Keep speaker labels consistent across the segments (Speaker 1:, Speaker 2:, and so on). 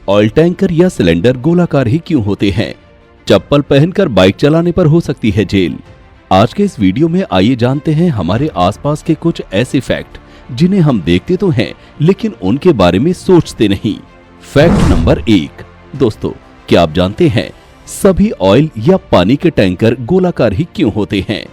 Speaker 1: Oil tanker या cylinder गोलाकार ही क्यों होते हैं? चप्पल पहनकर बाइक चलाने पर हो सकती है जेल। आज के इस वीडियो में आइए जानते हैं हमारे आसपास के कुछ ऐसे फैक्ट जिन्हें हम देखते तो हैं लेकिन उनके बारे में सोचते नहीं। Fact number 1। दोस्तों, क्या आप जानते हैं सभी ऑयल या पानी के टैंकर गोलाकार ही क्यों होते हैं?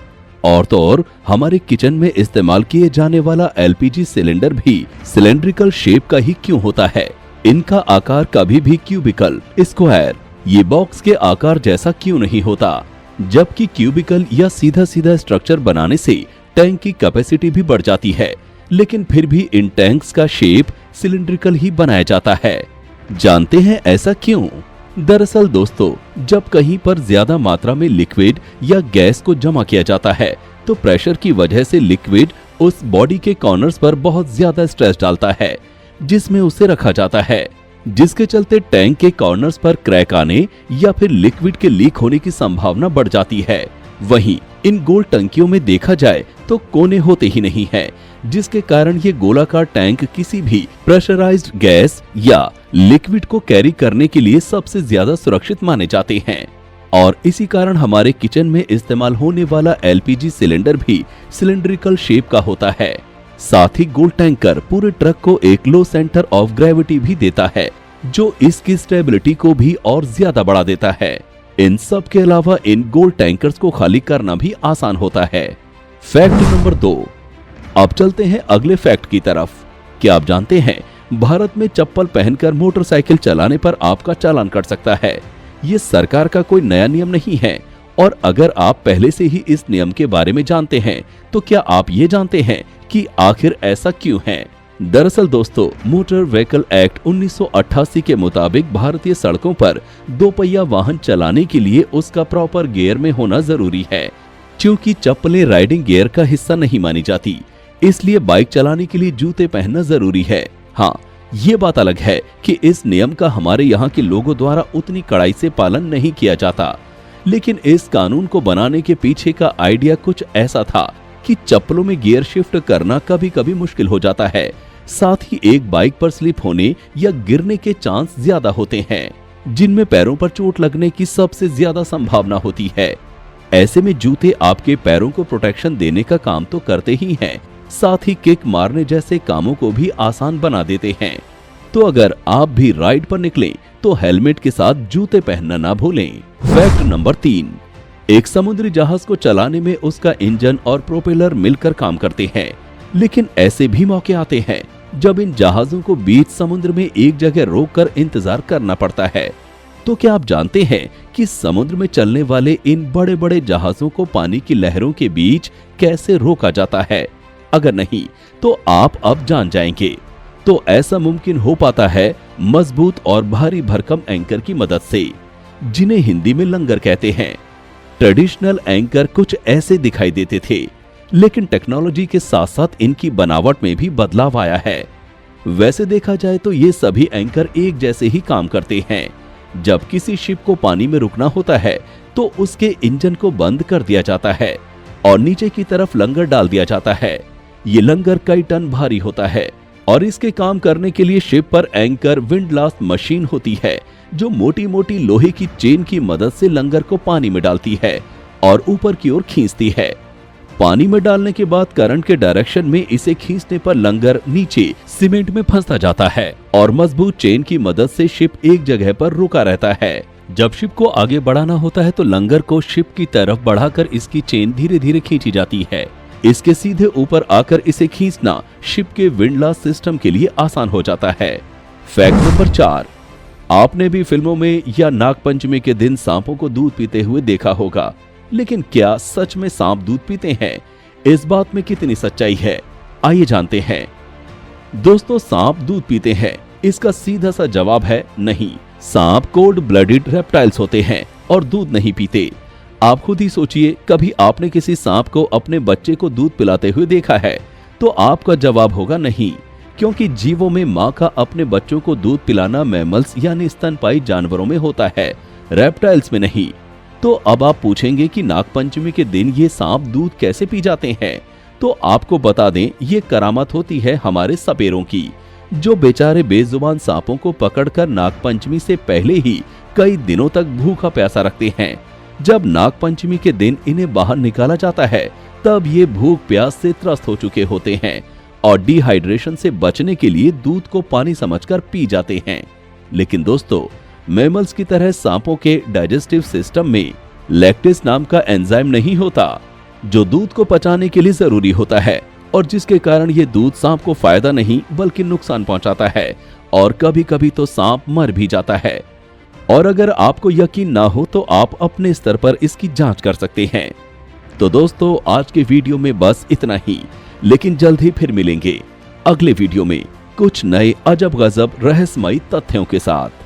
Speaker 1: और तो और हमारे किचन में इस्तेमाल किए जाने वाला एलपीजी सिलेंडर भी सिलेंड्रिकल शेप का ही क्यों होता है? इनका आकार कभी भी क्यूबिकल, स्क्वायर, ये बॉक्स के आकार जैसा क्यों नहीं होता? जबकि क्यूबिकल या सीधा सीधा स्ट्रक्चर बनाने से टैंक की कैपेसिटी भी बढ़ जाती है, लेकिन फिर भी इन टैंक्स का शेप सिलिंड्रिकल ही बनाया जाता है। जानते हैं ऐसा क्यों? दरअसल दोस्तों, जब कहीं पर ज्यादा मात्रा में लिक्विड या गैस को जमा किया जाता है तो प्रेशर की वजह से लिक्विड उस बॉडी के कॉर्नर्स पर बहुत ज्यादा स्ट्रेस डालता है जिसमें उसे रखा जाता है, जिसके चलते टैंक के कॉर्नर्स पर क्रैक आने या फिर लिक्विड के लीक होने की संभावना बढ़ जाती है। वहीं इन गोल टंकियों में देखा जाए तो कोने होते ही नहीं है, जिसके कारण ये गोलाकार टैंक किसी भी प्रेशराइज्ड गैस या लिक्विड को कैरी करने के लिए सबसे ज्यादा सुरक्षित माने जाते हैं। और इसी कारण हमारे किचन में इस्तेमाल होने वाला एलपीजी सिलेंडर भी सिलिंड्रिकल शेप का होता है। साथ ही गोल टैंकर पूरे ट्रक को एक लो सेंटर ऑफ ग्रेविटी भी देता है, जो इसकी स्टेबिलिटी को भी और ज्यादा बढ़ा देता है। इन सब के अलावा इन गोल टैंकर्स को खाली करना भी आसान होता है। Fact number 2। अब चलते हैं अगले फैक्ट की तरफ। क्या आप जानते हैं भारत में चप्पल पहनकर मोटरसाइकिल चलाने पर आपका चालान कट सकता है? ये सरकार का कोई नया नियम नहीं है, और अगर आप पहले से ही इस नियम के बारे में जानते हैं तो क्या आप ये जानते हैं कि आखिर ऐसा क्यों है? दरअसल दोस्तों, मोटर व्हीकल एक्ट 1988 के मुताबिक भारतीय सड़कों पर दो पहिया वाहन चलाने के लिए उसका प्रॉपर गियर में होना जरूरी है। क्योंकि चप्पलें राइडिंग गियर का हिस्सा नहीं मानी जाती, इसलिए बाइक चलाने के लिए जूते पहनना जरूरी है। हाँ, ये बात अलग है कि इस नियम का हमारे यहाँ के लोगों द्वारा उतनी कड़ाई से पालन नहीं किया जाता, लेकिन इस कानून को बनाने के पीछे का आइडिया कुछ ऐसा था कि चप्पलों में गियर शिफ्ट करना कभी कभी मुश्किल हो जाता है, साथ ही एक बाइक पर स्लिप होने या गिरने के चांस ज्यादा होते हैं, जिनमें पैरों पर चोट लगने की सबसे ज्यादा संभावना होती है। ऐसे में जूते आपके पैरों को प्रोटेक्शन देने का काम तो करते ही हैं, साथ ही किक मारने जैसे कामों को भी आसान बना देते हैं। तो अगर आप भी राइड पर निकलें तो हेलमेट के साथ जूते पहनना ना भूलें। Fact number 3। एक समुद्री जहाज को चलाने में उसका इंजन और प्रोपेलर मिलकर काम करते हैं, लेकिन ऐसे भी मौके आते हैं जब इन जहाजों को बीच समुद्र में एक जगह रोककर इंतजार करना पड़ता है। तो क्या आप जानते हैं कि समुद्र में चलने वाले इन बड़े बड़े जहाजों को पानी की लहरों के बीच कैसे रोका जाता है? अगर नहीं तो आप अब जान जाएंगे। तो ऐसा मुमकिन हो पाता है मजबूत और भारी भरकम एंकर की मदद से, जिन्हें हिंदी में लंगर कहते हैं। ट्रेडिशनल एंकर कुछ ऐसे दिखाई देते थे, लेकिन टेक्नोलॉजी के साथ साथ इनकी बनावट में भी बदलाव आया है। वैसे देखा जाए तो ये सभी एंकर एक जैसे ही काम करते हैं। जब किसी शिप को पानी में रुकना होता है तो उसके इंजन को बंद कर दिया जाता है और नीचे की तरफ लंगर डाल दिया जाता है। ये लंगर कई टन भारी होता है और इसके काम करने के लिए शिप पर एंकर विंडलास मशीन होती है, जो मोटी मोटी लोहे की चेन की मदद से लंगर को पानी में डालती है और ऊपर की ओर खींचती है। पानी में डालने के बाद करंट के डायरेक्शन में इसे खींचने पर लंगर नीचे सीमेंट में फंसता जाता है और मजबूत चेन की मदद से शिप एक जगह पर रुका रहता है। जब शिप को आगे बढ़ाना होता है तो लंगर को शिप की तरफ बढ़ाकर इसकी चेन धीरे धीरे खींची जाती है। इसके सीधे ऊपर आकर इसे खींचना शिप के विंडलास सिस्टम के लिए आसान हो जाता है। Fact number 4। आपने भी फिल्मों में या नागपंचमी के दिन सांपों को दूध पीते हुए देखा होगा, लेकिन क्या सच में सांप दूध पीते हैं? इस बात में कितनी सच्चाई है, आइए जानते हैं। दोस्तों, सांप दूध पीते हैं? इसका सीधा सा जवाब है नहीं। सांप कोल्ड ब्लडेड रेप्टाइल्स होते हैं और दूध नहीं पीते। आप खुद ही सोचिए, कभी आपने किसी सांप को अपने बच्चे को दूध पिलाते हुए देखा है? तो आपका जवाब होगा नहीं, क्योंकि जीवों में माँ का अपने बच्चों को दूध पिलाना मैमल्स यानी स्तनपायी जानवरों में होता है, रेप्टाइल्स में नहीं। तो अब आप पूछेंगे कि नागपंचमी के दिन ये सांप दूध कैसे पी जाते हैं? तो आपको बता दें, ये करामत होती है हमारे सपेरों की, जो बेचारे बेजुबान सांपों को पकड़कर नागपंचमी से पहले ही कई दिनों तक भूखा प्यासा रखते हैं। जब नागपंचमी के दिन इन्हें बाहर निकाला जाता है तब ये भूख प्यास से त्रस्त हो चुके होते हैं और डिहाइड्रेशन से बचने के लिए दूध को पानी समझकर पी जाते हैं। लेकिन दोस्तों, मैमल्स की तरह सांपों के डाइजेस्टिव सिस्टम में लैक्टेस नाम का एंजाइम नहीं होता, जो दूध को पचाने के लिए जरूरी होता है और जिसके कारण ये दूध सांप को फायदा नहीं बल्कि नुकसान पहुंचाता है और कभी कभी तो सांप मर भी जाता है। और अगर आपको यकीन ना हो तो आप अपने स्तर पर इसकी जांच कर सकते हैं। तो दोस्तों, आज के वीडियो में बस इतना ही, लेकिन जल्द ही फिर मिलेंगे अगले वीडियो में कुछ नए अजब गजब रहस्यमयी तथ्यों के साथ।